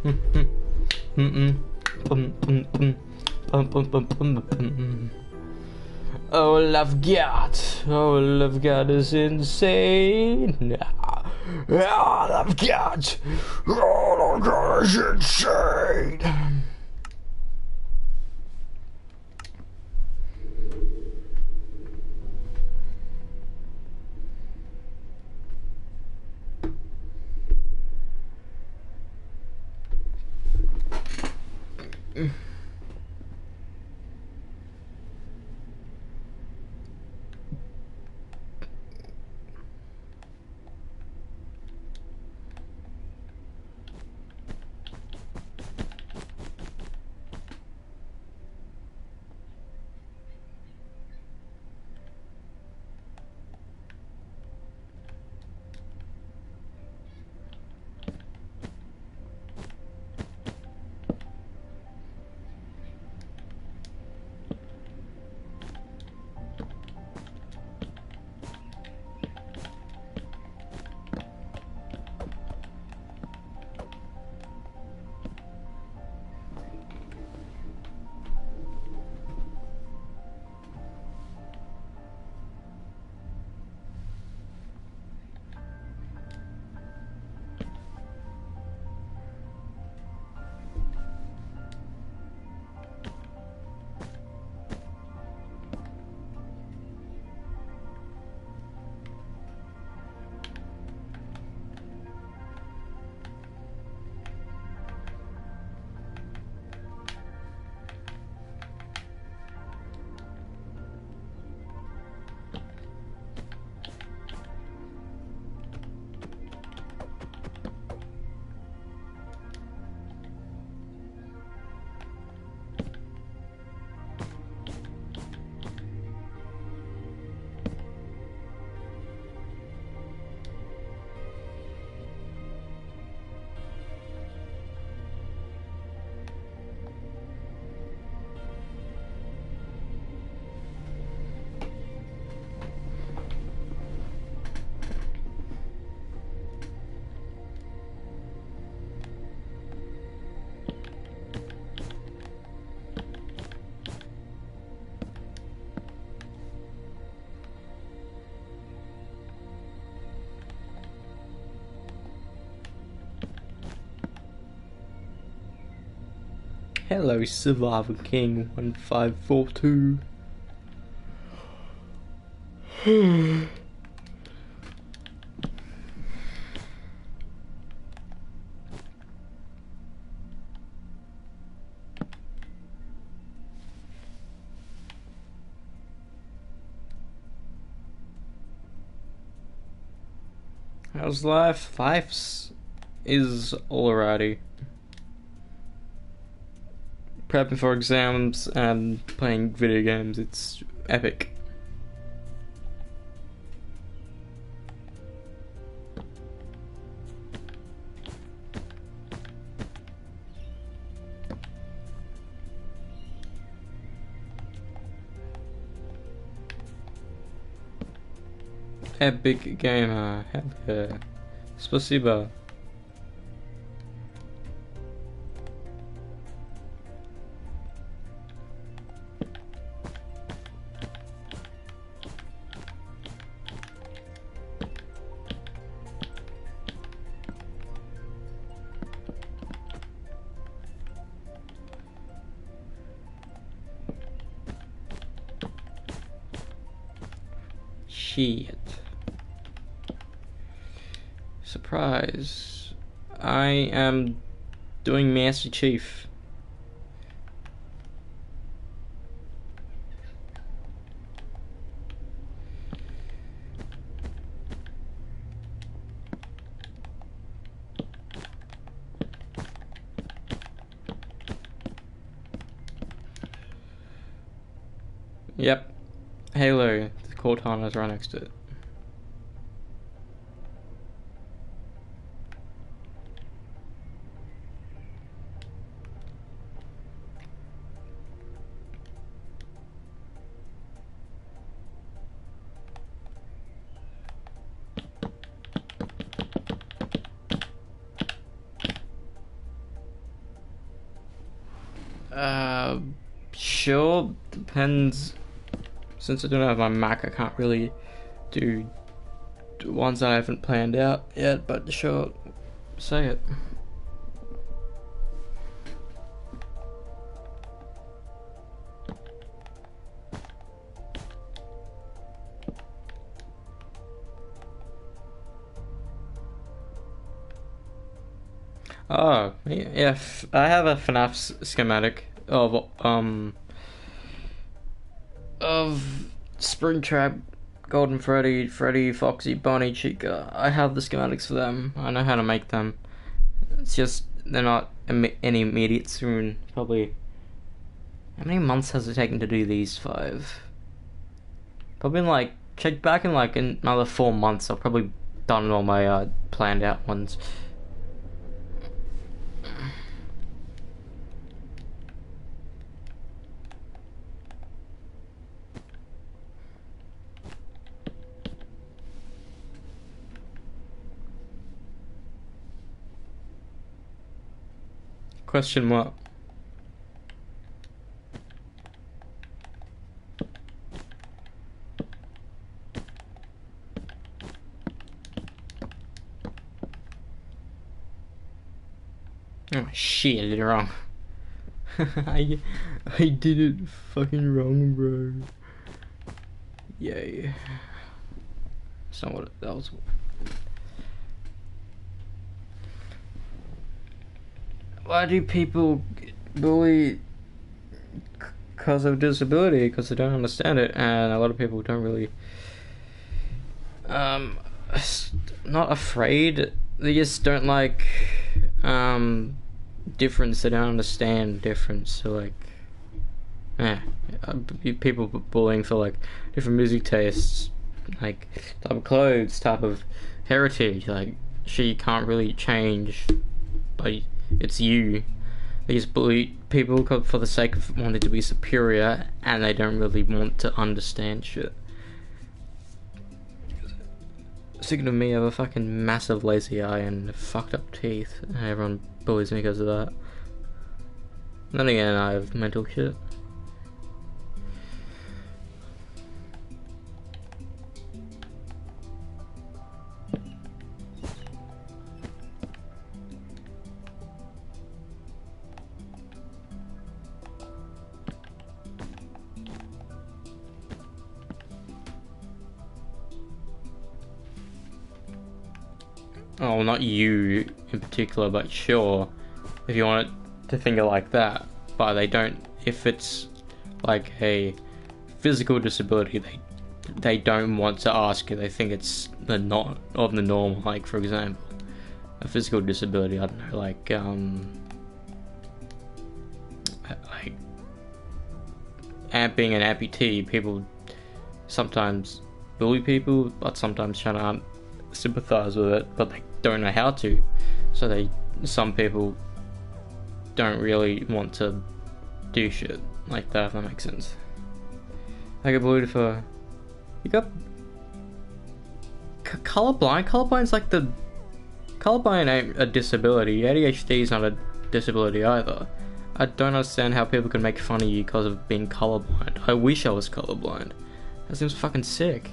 Love God is insane. Love God is insane. Hello, Survivor King 1542. How's life? Life's is alrighty. Prepping for exams and playing video games, it's epic. Epic gamer, hell yeah. Спасибо. Shit. Surprise. I am doing Master Chief. Yep. Halo, the Cortana is right next to it. Uh, sure. Depends. Since I don't have my Mac, I can't really do ones that I haven't planned out yet. But sure, say it. Oh, yeah, I have a FNAF schematic of Springtrap, Golden Freddy, Foxy, Bonnie, Chica. I have the schematics for them. I know how to make them. It's just they're not any immediate soon. Probably. How many months has it taken to do these 5? Probably like check back in like another 4 months. I've probably done all my planned out ones. Question mark. Oh shit, I did it wrong. I did it fucking wrong, bro. Yay. That's not what that was. Why do people bully because of disability? Because they don't understand it, and a lot of people don't really not afraid. They just don't like difference. They don't understand difference. So like, people bullying for like different music tastes, like type of clothes, type of heritage. Like she can't really change, but it's you. They just bully people for the sake of wanting to be superior, and they don't really want to understand shit. Speaking of me, I have a fucking massive lazy eye and fucked up teeth, and everyone bullies me because of that. And then again, I have mental shit. Oh, not you in particular, but sure, if you want it to think it like that. But they don't. If it's like a physical disability, they don't want to ask you. They think it's the not of the norm. Like for example, a physical disability. I don't know, like being an amputee. People sometimes bully people, but sometimes try to sympathize with it, but they don't know how to. So some people don't really want to do shit like that, if that makes sense. I get bullied for you got colorblind. Colorblind's like colorblind ain't a disability. ADHD is not a disability either. I don't understand how people can make fun of you because of being colorblind. I wish I was colorblind. That seems fucking sick.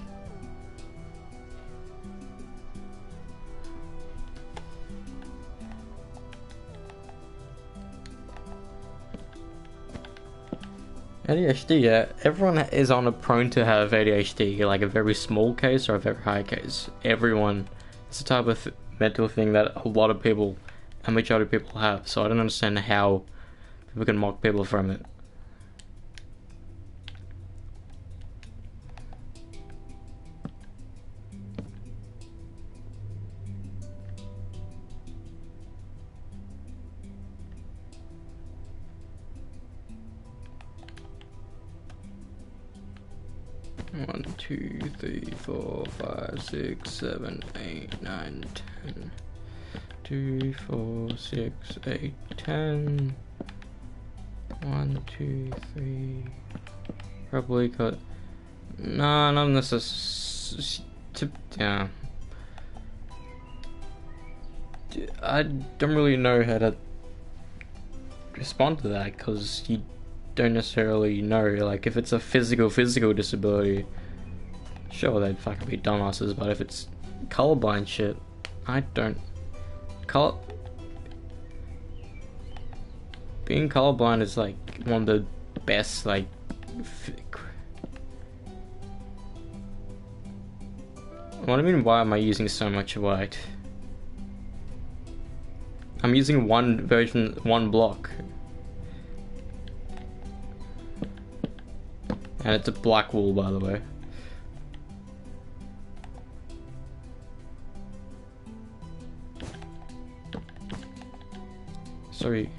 ADHD, yeah. Everyone is prone to have ADHD, like a very small case or a very high case. Everyone, it's a type of mental thing that a lot of people, and majority of people have. So I don't understand how people can mock people from it. 1, 2, 3, 4, 5, 6, 7, 8, 9, 10. 2, 4, 6, 8, 10. 1, 2, 3. Probably cut. No, not necessarily. Yeah. I don't really know how to respond to that because you don't necessarily know. Like, if it's a physical disability, sure, they'd fucking be dumbasses, but if it's colorblind shit, I don't. Being colorblind is like one of the best, like. What do you mean, why am I using so much white? I'm using one version, one block. And it's a black wool, by the way. Sorry.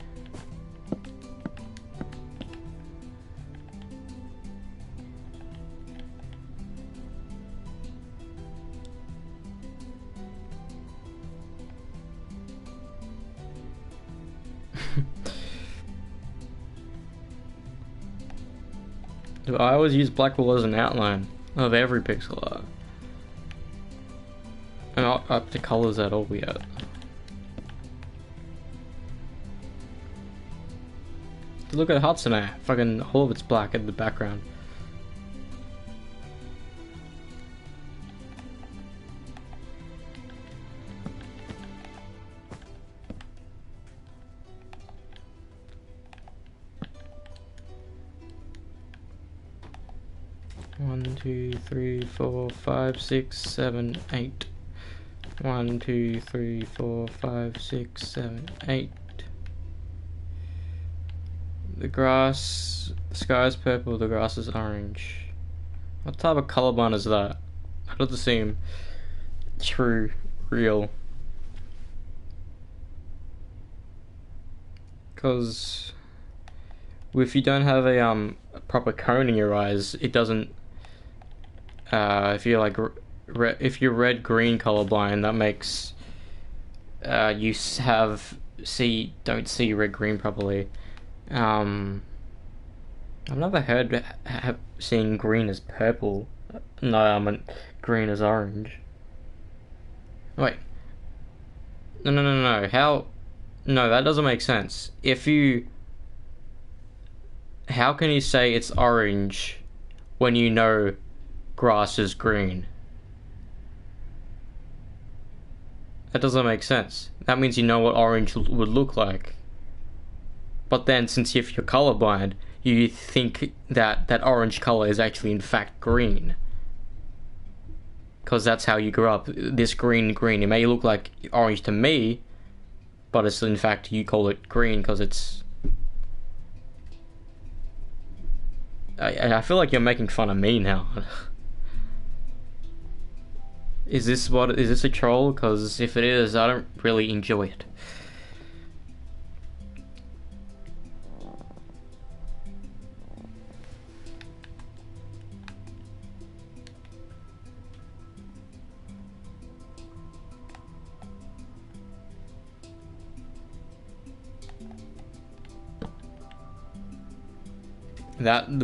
I always use black wool as an outline of every pixel art. And up to colors at all yet. Look at Hatsune, fucking all of it's black in the background. One, 2, 3, 4, 5, 6, 7, 8. 1, 2, 3, 4, 5, 6, 7, 8. The grass, the sky is purple, the grass is orange. What type of colorblind is that? That doesn't seem true, real. Because if you don't have a proper cone in your eyes, it doesn't. If you're like if you're red green colorblind, that makes you don't see red green properly. I've never heard seeing green as purple. No, I meant green as orange. Wait. No. How? No, that doesn't make sense. How can you say it's orange when you know grass is green? That doesn't make sense. That means you know what orange would look like. But then, since if you're colorblind, you think that that orange color is actually in fact green. Because that's how you grew up. This green. It may look like orange to me, but it's in fact, you call it green because it's... I feel like you're making fun of me now. Is this a troll? Because if it is, I don't really enjoy it.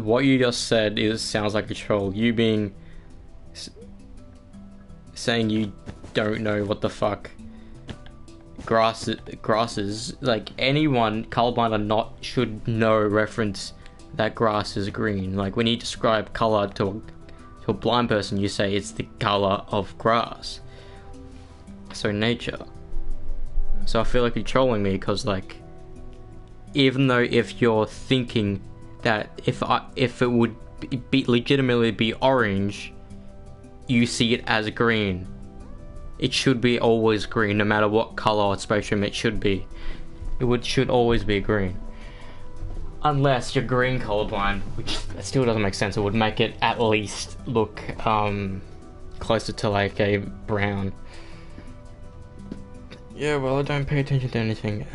What you just said sounds like a troll. You saying you don't know what the fuck grass is. Like, anyone colorblind or not should know reference that grass is green. Like, when you describe color to a blind person, you say it's the color of grass. So nature. So I feel like you're trolling me because, like, even though if you're thinking that if it would legitimately be orange, you see it as green. It should be always green, no matter what color or spectrum it should be. Should always be green. Unless you're green colorblind, which still doesn't make sense. It would make it at least look closer to like a brown. Yeah, well, I don't pay attention to anything.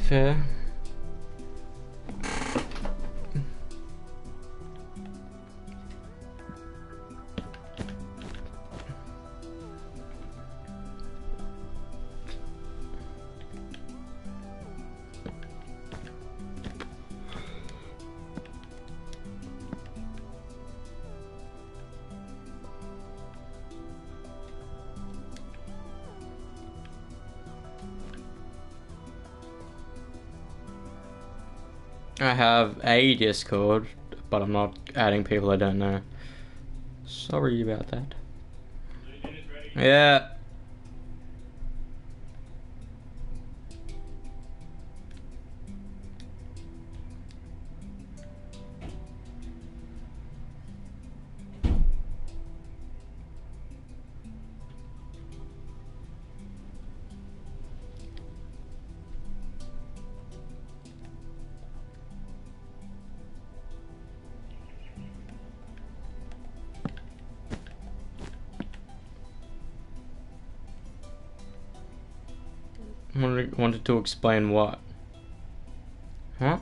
Fair. I have a Discord, but I'm not adding people I don't know. Sorry about that. Yeah. Wanted to explain what? Huh?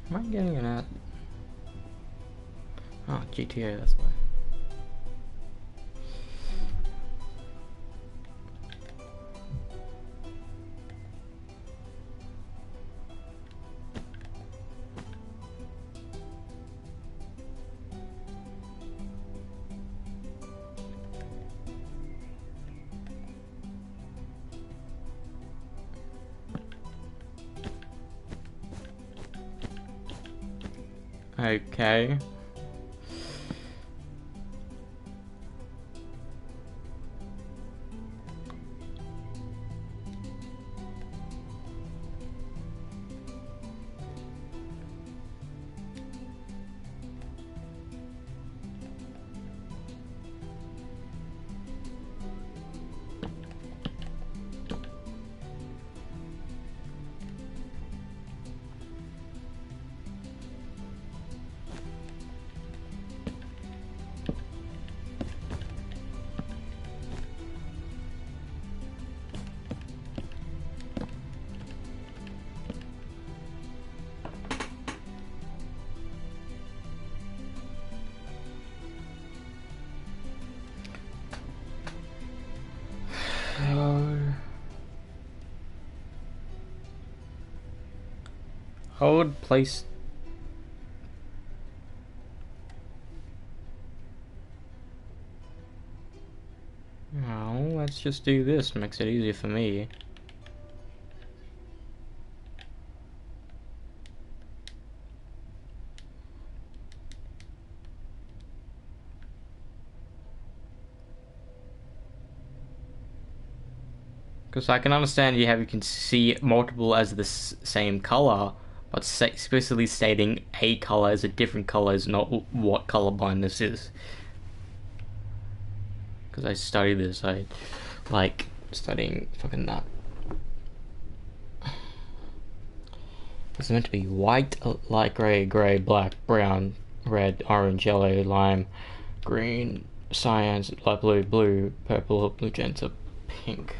Am I getting an ad? Oh, GTA, that's why. Okay. Hold place. Oh, let's just do this. Makes it easier for me. Because I can understand you can see multiple as the same color, but explicitly stating a color as a different color is not what color blindness is. Because I study this, I like studying fucking that. It's meant to be white, light grey, grey, black, brown, red, orange, yellow, lime, green, cyan, light blue, blue, purple, magenta, pink.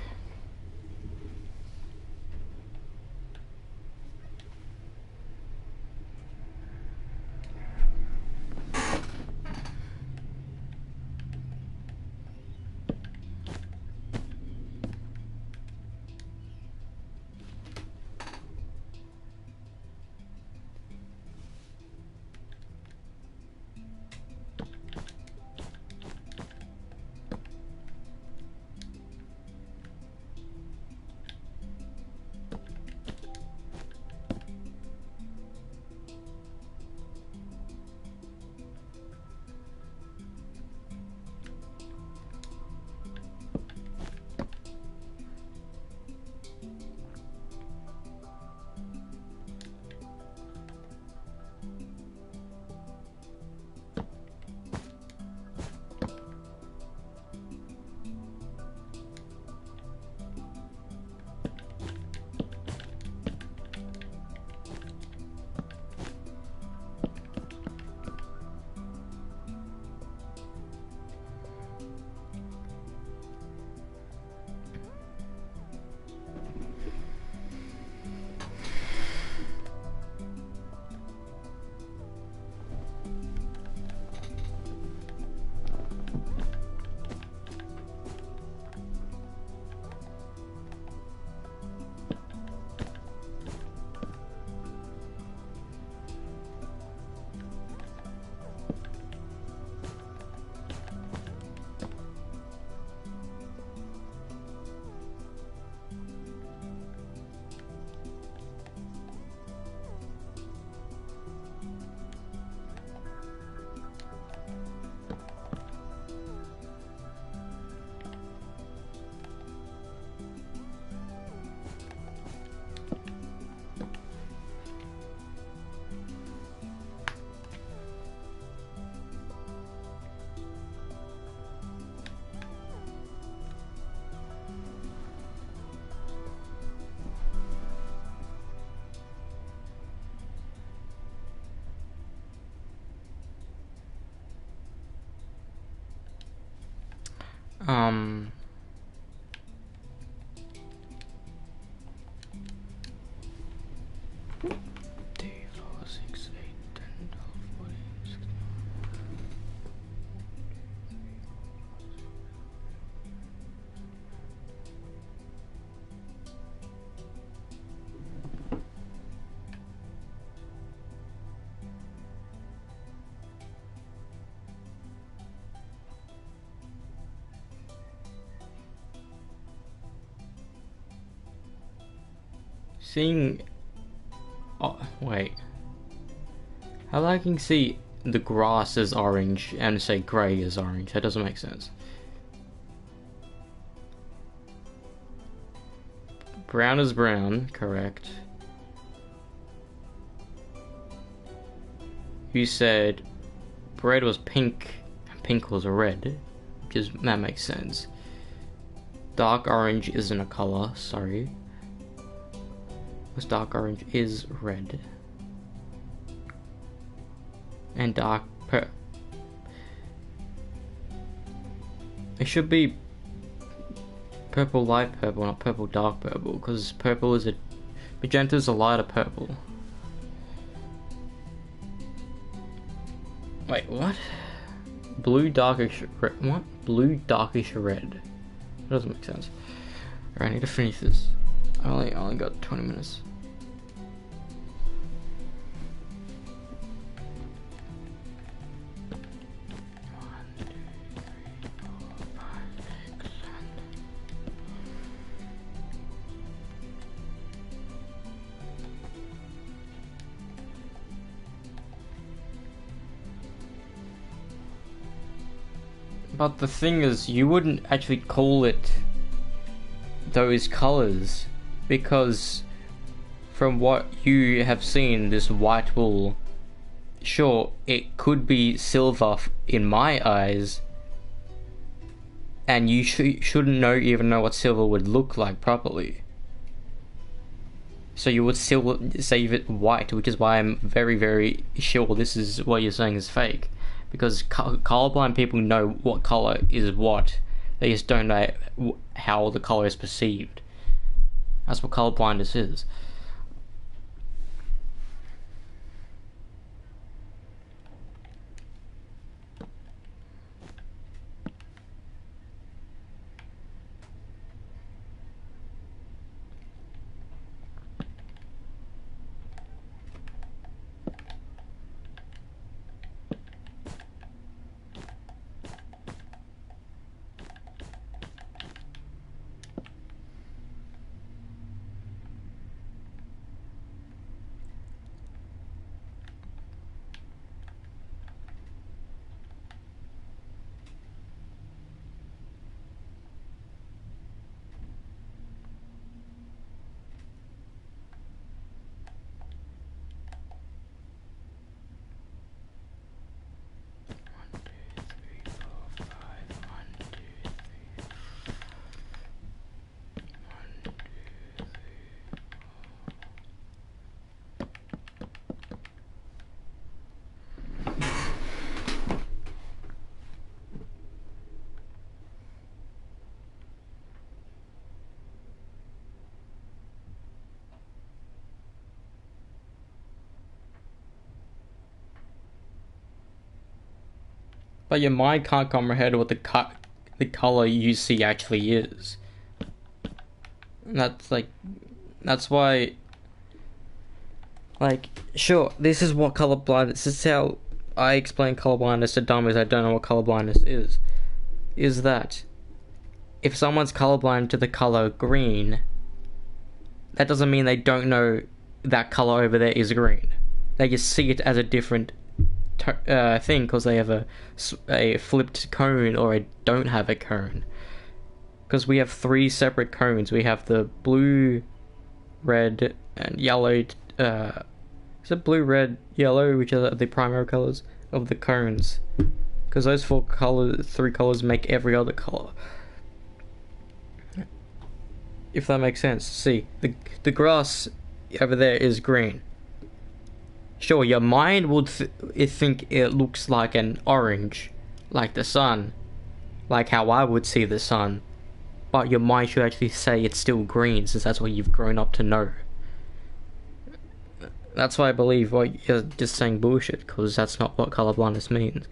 Um. Three, four, six, 8, 10, 12, 14, 16. Seeing. Oh, wait. How I can see the grass is orange and say grey is orange? That doesn't make sense. Brown is brown, correct. You said bread was pink and pink was red, that makes sense. Dark orange isn't a color, sorry. Because dark orange is red. And it should be purple light purple, not purple dark purple, because purple is magenta is a lighter purple. Wait, what? Blue darkish red. What? Blue darkish red. That doesn't make sense. Alright, I need to finish this. I only got 20 minutes. But the thing is, you wouldn't actually call it those colors, because from what you have seen, this white wool, sure, it could be silver in my eyes, and you shouldn't even know what silver would look like properly. So you would still save it white, which is why I'm very, very sure this is what you're saying is fake. Because colorblind people know what color is what. They just don't know how the color is perceived. That's what colorblindness is. But your mind can't comprehend what the color you see actually is. And that's why, sure, this is what color blindness. This is how I explain color blindness to dummies that don't know what color blindness is. Is that if someone's colorblind to the color green, that doesn't mean they don't know that color over there is green. They just see it as a different thing because they have a flipped cone or don't have a cone. Because we have 3 separate cones. We have the blue, red, and yellow. Is it blue, red, yellow, which are the primary colors of the cones? Because those 3 colors make every other color. If that makes sense. See, the grass over there is green. Sure, your mind would think it looks like an orange, like the sun, like how I would see the sun, but your mind should actually say it's still green since that's what you've grown up to know. That's why I believe what you're just saying bullshit, because that's not what colorblindness means.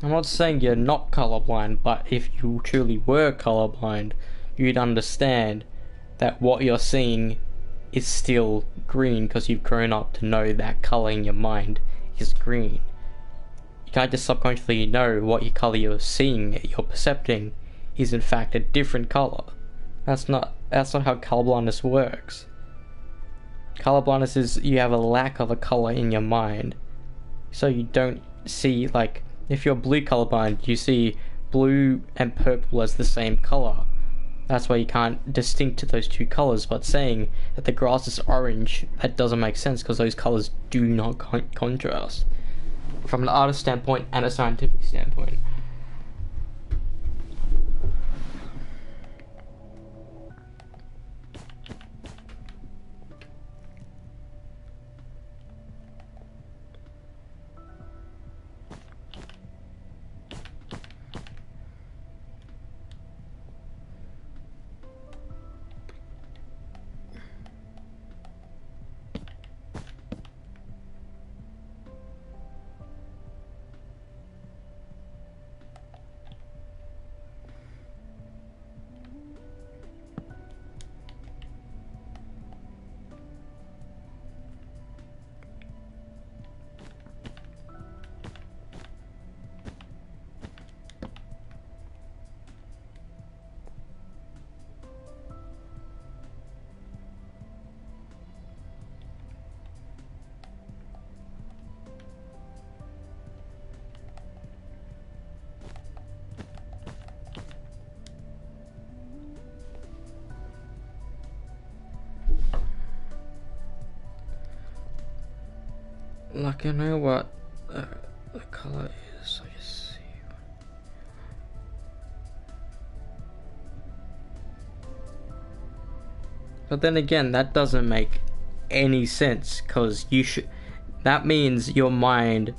I'm not saying you're not colorblind, but if you truly were colorblind, you'd understand that what you're seeing is still green because you've grown up to know that color in your mind is green. You can't just subconsciously know what your color you're seeing, you're percepting, is in fact a different color. That's not how colorblindness works. Colorblindness is you have a lack of a color in your mind, so you don't see, like, if you're blue colorblind, you see blue and purple as the same color. That's why you can't distinct those two colors. But saying that the grass is orange, that doesn't make sense because those colors do not contrast from an artist standpoint and a scientific standpoint. Like, I know what the color is, I just see. But then again, that doesn't make any sense, because that means your mind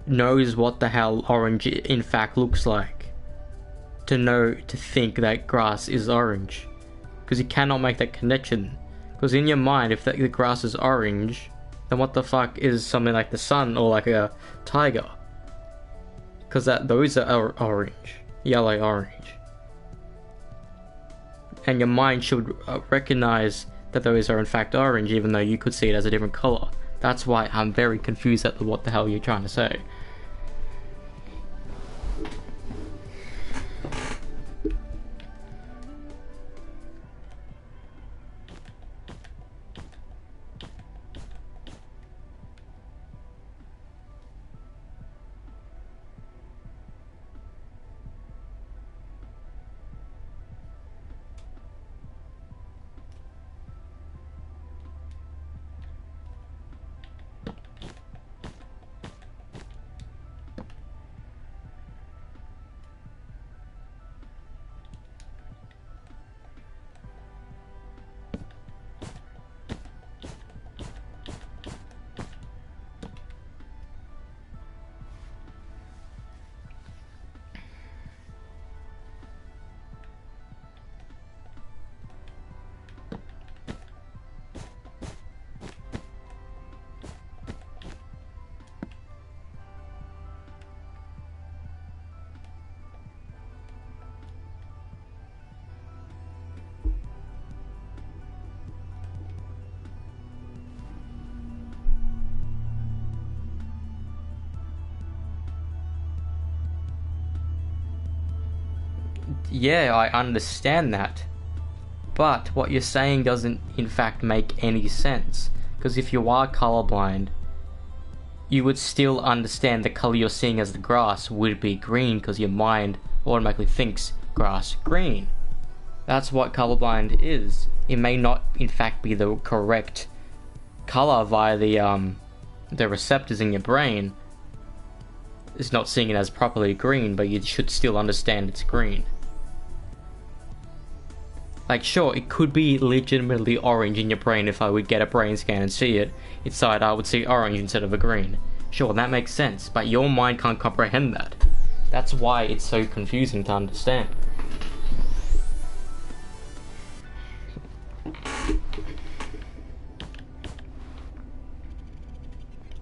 knows what the hell orange in fact looks like to think that grass is orange, because you cannot make that connection. Because in your mind, if the grass is orange, then what the fuck is something like the sun or like a tiger? Because those are orange, yellow orange, and your mind should recognize that those are in fact orange, even though you could see it as a different color. That's why I'm very confused at what the hell you're trying to say. Yeah, I understand that. But what you're saying doesn't in fact make any sense. Because if you are colorblind, you would still understand the color you're seeing as the grass would be green because your mind automatically thinks grass green. That's what colorblind is. It may not in fact be the correct color via the receptors in your brain. It's not seeing it as properly green, but you should still understand it's green. Like, sure, it could be legitimately orange in your brain if I would get a brain scan and see it. Inside, I would see orange instead of a green. Sure, that makes sense, but your mind can't comprehend that. That's why it's so confusing to understand.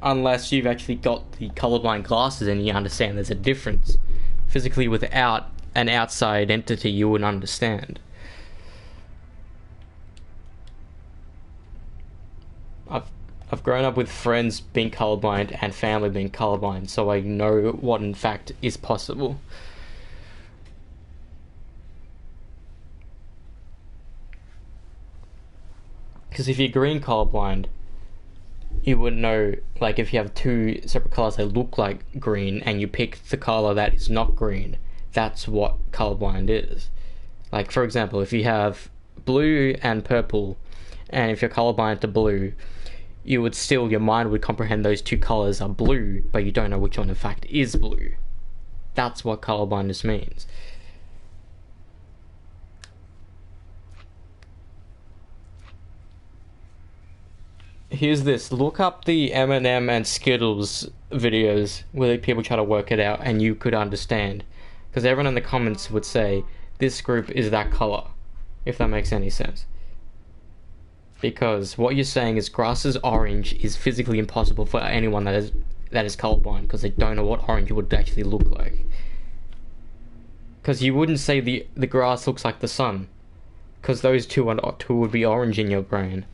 Unless you've actually got the colorblind glasses and you understand there's a difference. Physically, without an outside entity, you wouldn't understand. I've grown up with friends being colorblind and family being colorblind, so I know what in fact is possible. Because if you're green colorblind, you wouldn't know, like if you have two separate colors that look like green and you pick the color that is not green, that's what colorblind is. Like, for example, if you have blue and purple, and if you're colorblind to blue, you would still, your mind would comprehend those two colors are blue, but you don't know which one in fact is blue. That's what colorblindness means. Here's this. Look up the Eminem and Skittles videos where people try to work it out and you could understand. Because everyone in the comments would say, this group is that color. If that makes any sense. Because what you're saying is grass's orange is physically impossible for anyone that is colorblind, because they don't know what orange would actually look like. Because you wouldn't say the grass looks like the sun, because those two would be orange in your brain.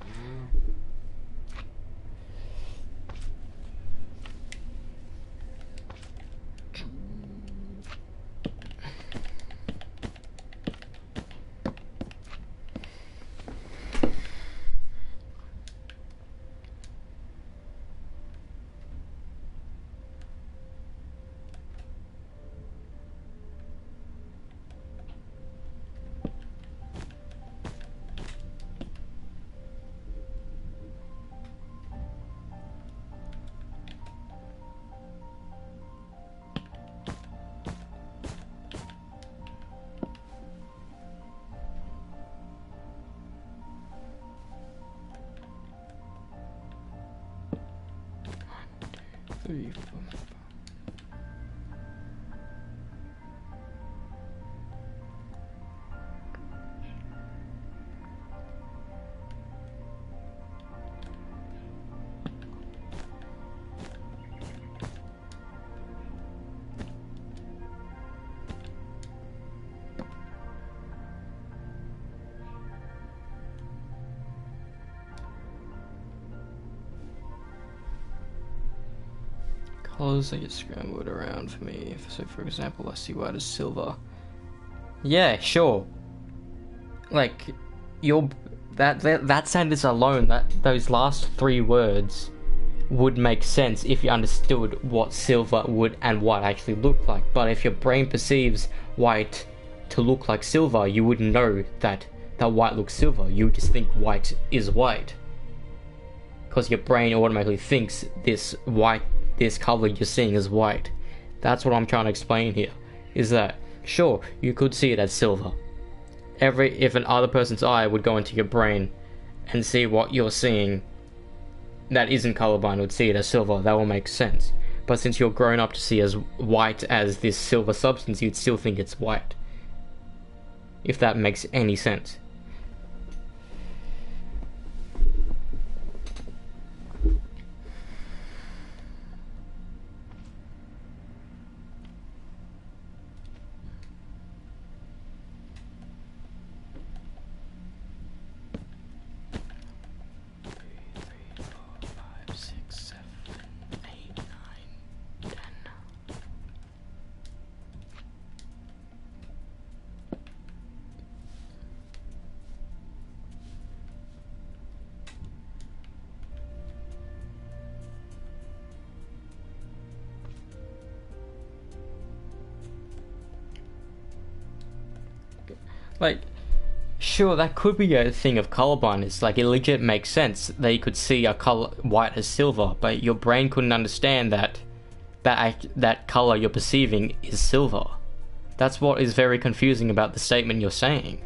Colors that get scrambled around for me. So, for example, I see white as silver. Yeah, sure. Like, that sentence alone, those last three words would make sense if you understood what silver would and white actually look like. But if your brain perceives white to look like silver, you wouldn't know that white looks silver. You would just think white is white. Because your brain automatically thinks this color you're seeing is white. That's what I'm trying to explain here. Is that, sure, you could see it as silver. If an other person's eye would go into your brain and see what you're seeing that isn't colorblind would see it as silver, that will make sense. But since you're grown up to see as white as this silver substance, you'd still think it's white. If that makes any sense. Like, sure, that could be a thing of colorblindness. Like, it legit makes sense. They could see a color white as silver, but your brain couldn't understand that color you're perceiving is silver. That's what is very confusing about the statement you're saying.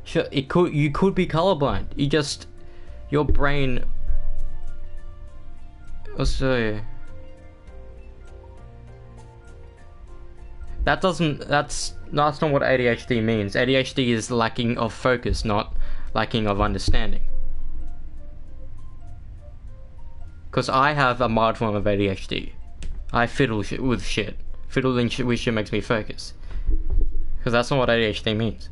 Sure, you could be colorblind. Your brain. Also, that's not what ADHD means. ADHD is lacking of focus, not lacking of understanding. Because I have a mild form of ADHD. I fiddle with shit. Fiddling with shit makes me focus. Because that's not what ADHD means.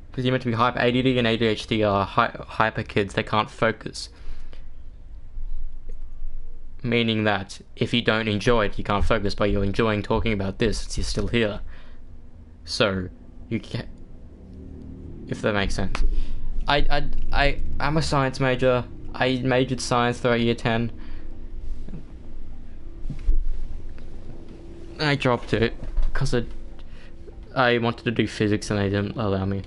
Because you're meant to be hyper. ADD and ADHD are hyper kids. They can't focus. Meaning that if you don't enjoy it, you can't focus. But you're enjoying talking about this, you're still here. So you can, if that makes sense. I'm a science major. I majored science throughout year 10. I dropped it because I wanted to do physics and they didn't allow me.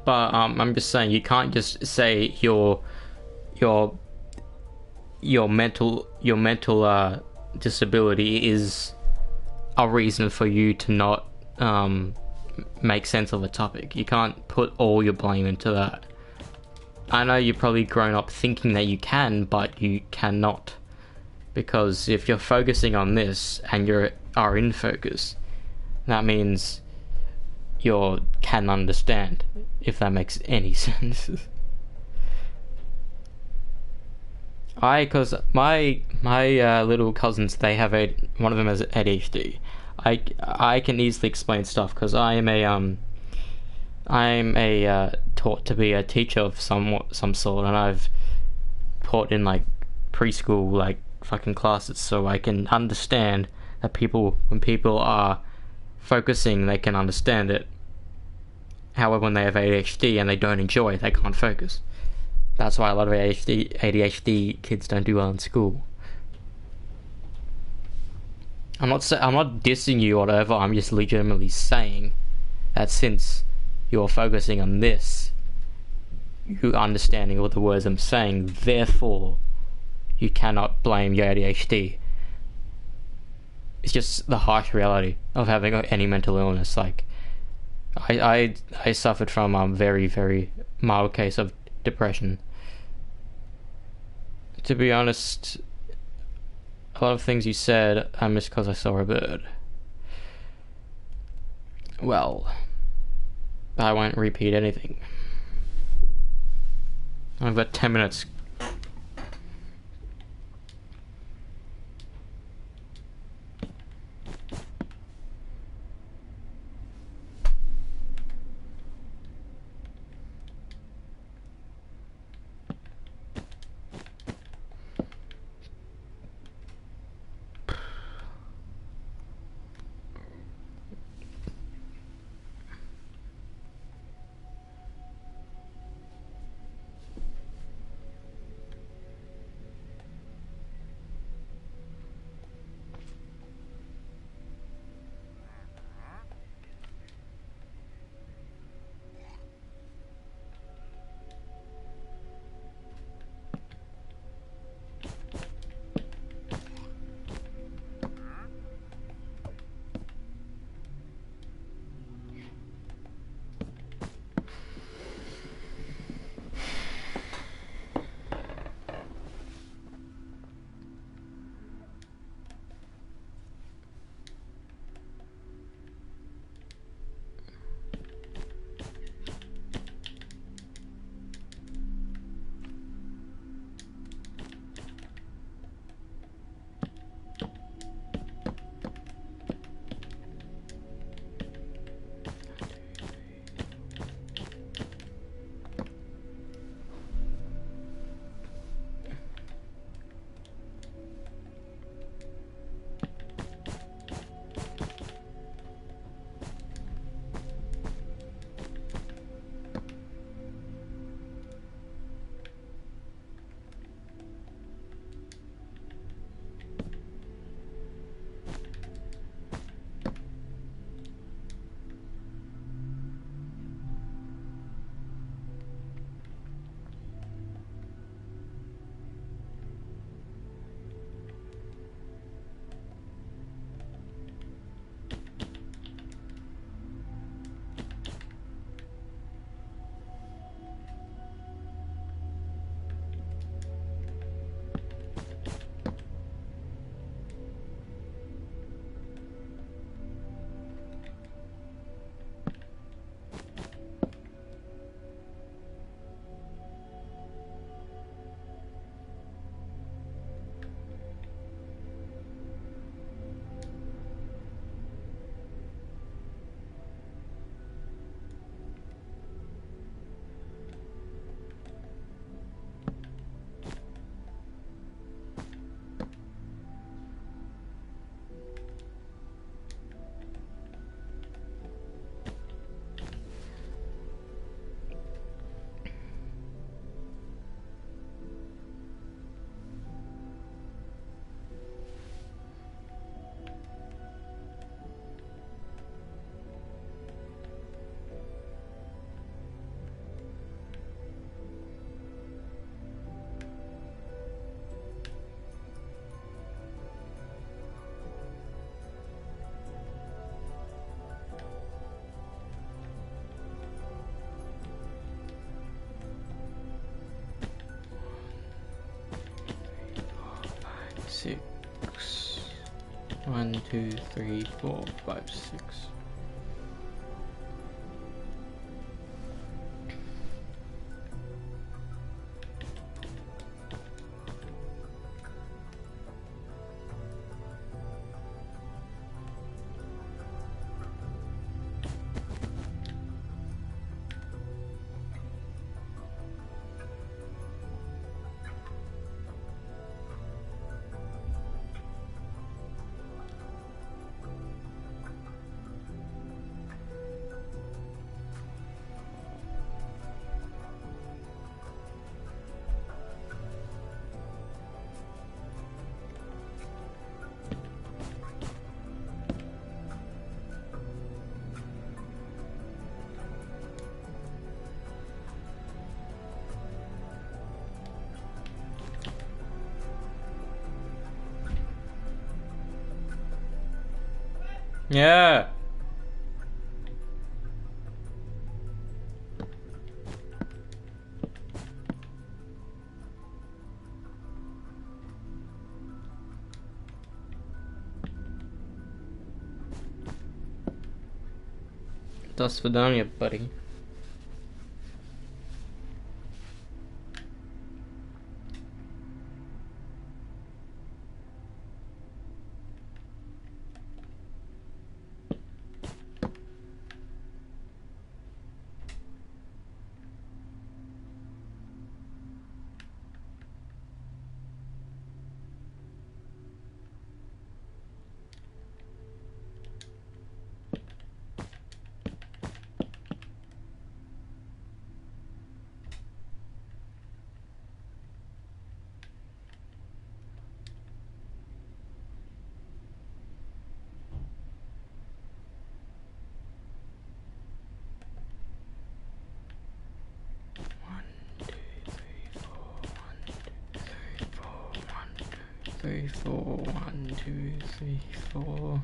But I'm just saying, you can't just say your mental disability is a reason for you to not make sense of a topic. You can't put all your blame into that. I know you've probably grown up thinking that you can, but you cannot, because if you're focusing on this and you are in focus, that means you can understand, if that makes any sense. Because my little cousins, they have one of them has ADHD. I can easily explain stuff because I'm a taught to be a teacher of some sort, and I've taught in like preschool like fucking classes, so I can understand that when people are focusing, they can understand it. However, when they have ADHD and they don't enjoy it, they can't focus. That's why a lot of ADHD kids don't do well in school. I'm not dissing you or whatever. I'm just legitimately saying that since you're focusing on this, you're understanding all the words I'm saying. Therefore, you cannot blame your ADHD. It's just the harsh reality of having any mental illness. Like, I suffered from a very, very mild case of depression. To be honest, a lot of things you said I missed because I saw a bird. Well, I won't repeat anything. I've got 10 minutes. 2, 3, 4, 5, 6. Yeah. До свидания, buddy. Three, four, 1, 2, 3, 4.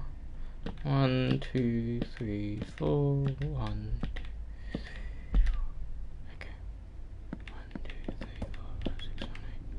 1, 2, 3, 4. 1, 2, 3, 4. Okay. 1, 2, 3, 4, 5, 6, 7, 8.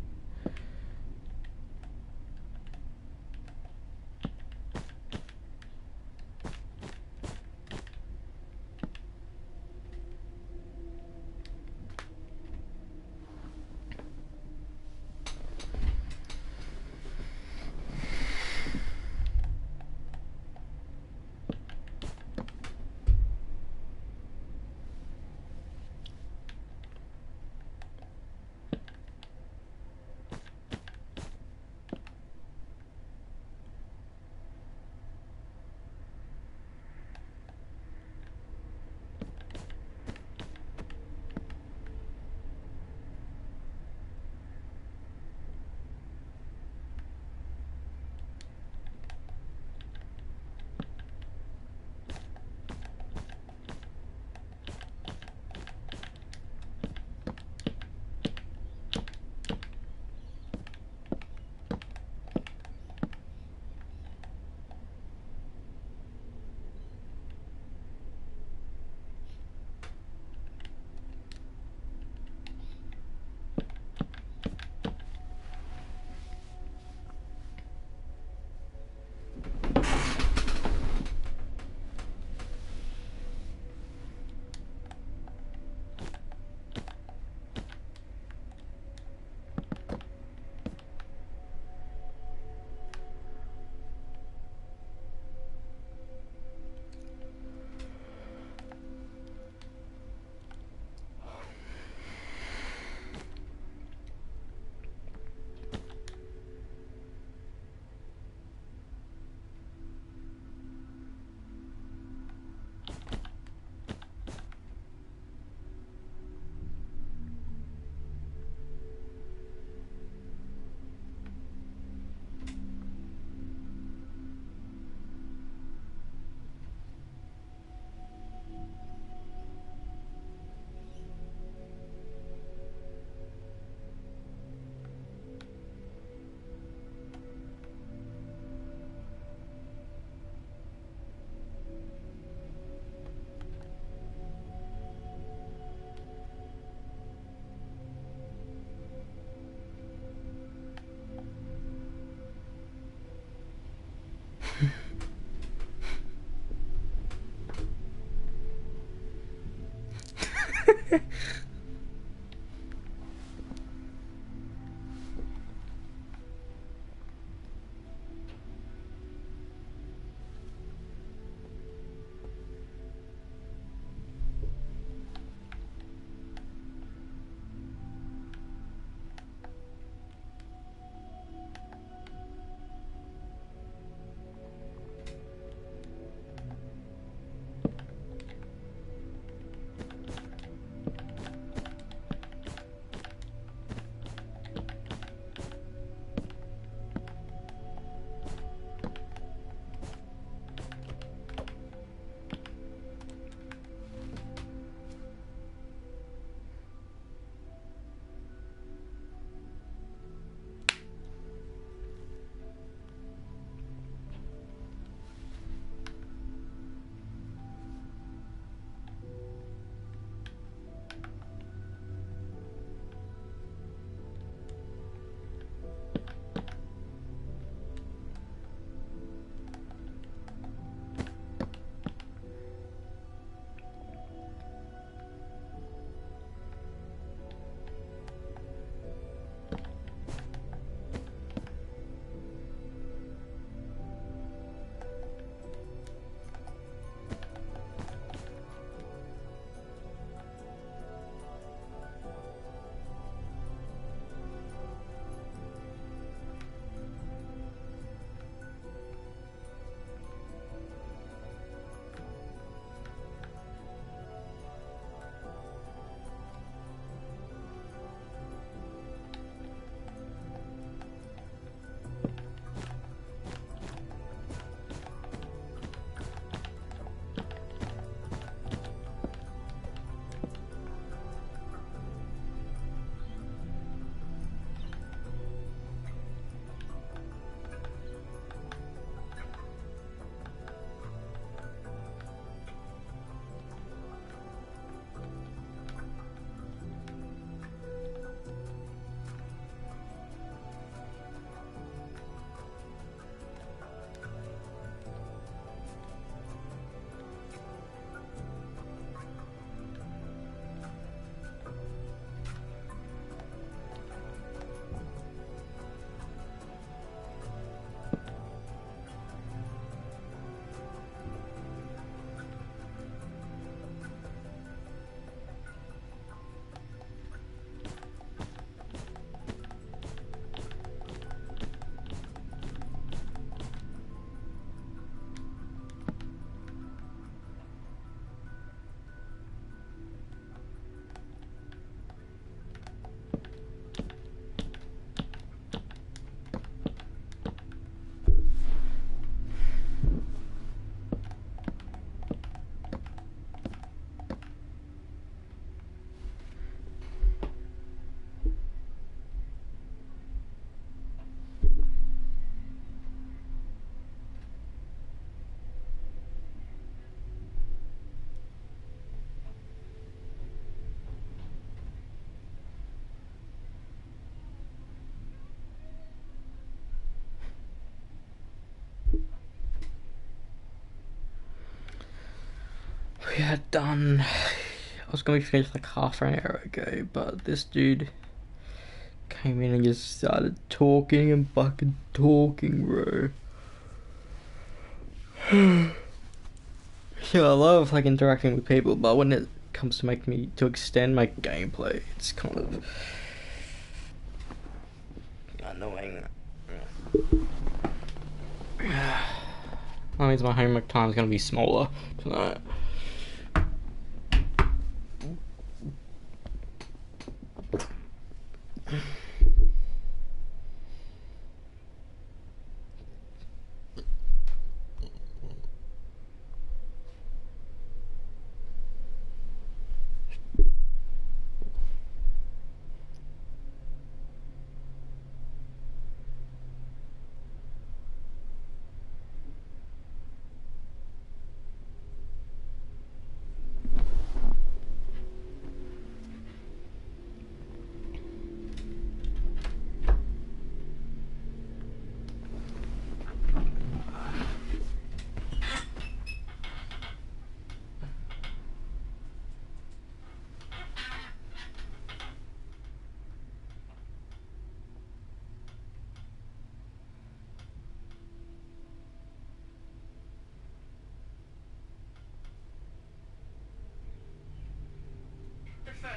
We are done. I was going to be finished like half an hour ago, but this dude came in and just started talking and fucking talking, bro. Yeah, I love like interacting with people, but when it comes to make me to extend my gameplay, it's kind of annoying. That means my homework time is going to be smaller tonight.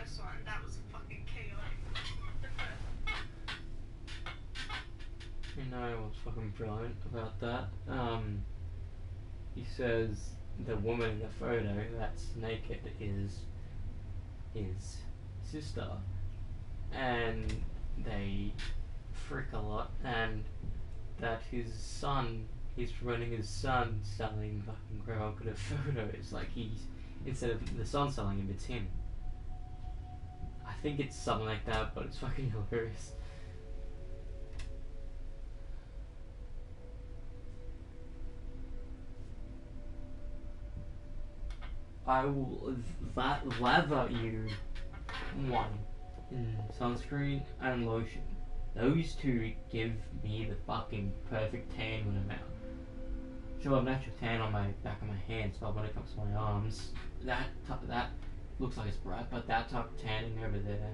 first one, that was fucking chaotic. You know what's fucking brilliant about that? He says the woman in the photo that's naked is his sister, and they frick a lot, and that his son, he's promoting his son selling fucking provocative photos. Like, he's, instead of the son selling him, it's him. I think it's something like that, but it's fucking hilarious. I will lather you one in sunscreen and lotion. Those two give me the fucking perfect tan when I'm out. Sure, I have natural tan on my back of my hands, but when it comes to my arms, that looks like it's bright, but that type of tanning over there,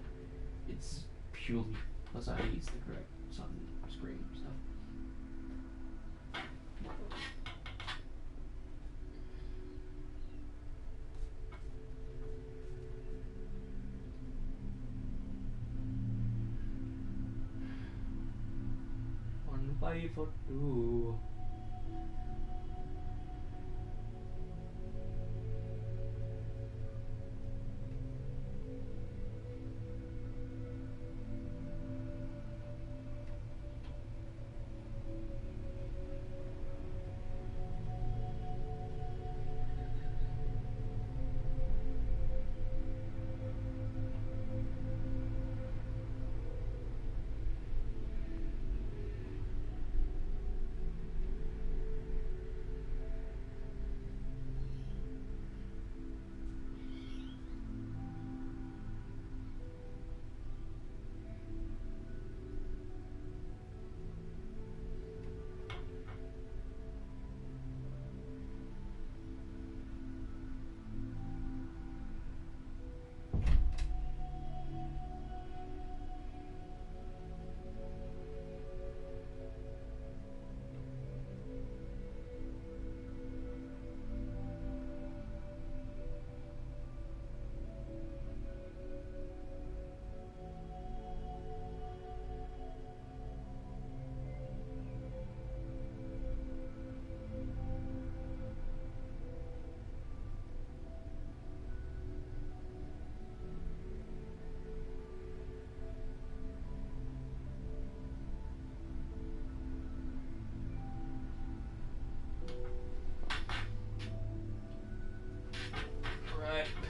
it's purely because I use the correct sunscreen stuff. One five for two.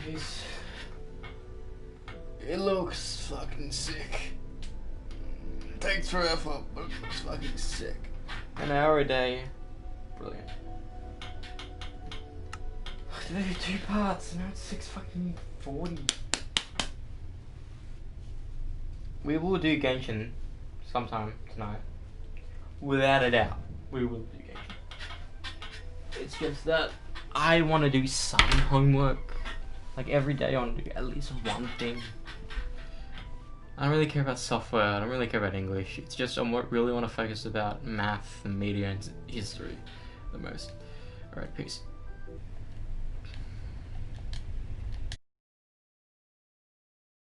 Peace. It looks fucking sick. It takes forever, but it looks fucking sick. An hour a day. Brilliant. I did 2 parts, now it's 6:40. We will do Genshin sometime tonight. Without a doubt. We will do Genshin. It's just that I want to do some homework. Like, every day I want to do at least one thing. I don't really care about software, I don't really care about English. It's just I really want to focus about math and media and history the most. Alright, peace.